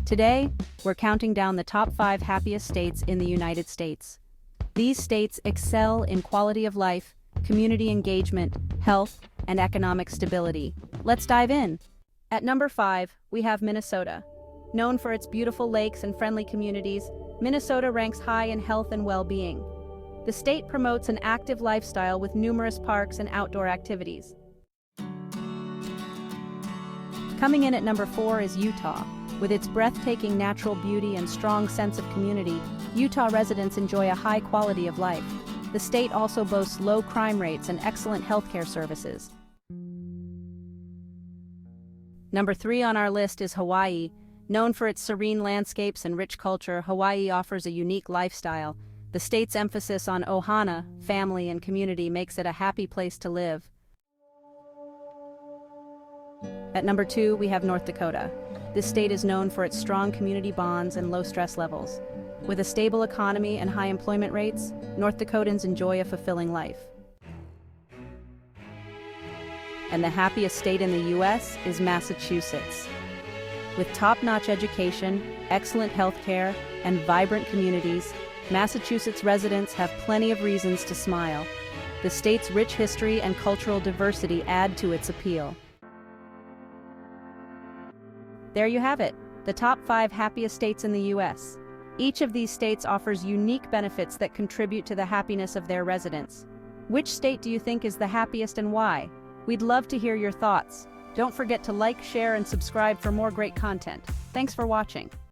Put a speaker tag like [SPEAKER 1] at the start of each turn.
[SPEAKER 1] Today, we're counting down the top 5 happiest states in the United States. These states excel in quality of life, community engagement, health, and economic stability. Let's dive in. At number 5, we have Minnesota. Known for its beautiful lakes and friendly communities, Minnesota ranks high in health and well-being. The state promotes an active lifestyle with numerous parks and outdoor activities. Coming in at number 4 is Utah. With its breathtaking natural beauty and strong sense of community, Utah residents enjoy a high quality of life. The state also boasts low crime rates and excellent healthcare services. Number 3 on our list is Hawaii. Known for its serene landscapes and rich culture, Hawaii offers a unique lifestyle. The state's emphasis on ohana, family and community, makes it a happy place to live. At number 2, we have North Dakota. This state is known for its strong community bonds and low stress levels. With a stable economy and high employment rates, North Dakotans enjoy a fulfilling life. And the happiest state in the U.S. is Massachusetts. With top-notch education, excellent healthcare, and vibrant communities, Massachusetts residents have plenty of reasons to smile. The state's rich history and cultural diversity add to its appeal. There you have it, the top 5 happiest states in the U.S. Each of these states offers unique benefits that contribute to the happiness of their residents. Which state do you think is the happiest and why? We'd love to hear your thoughts. Don't forget to like, share, and subscribe for more great content. Thanks for watching.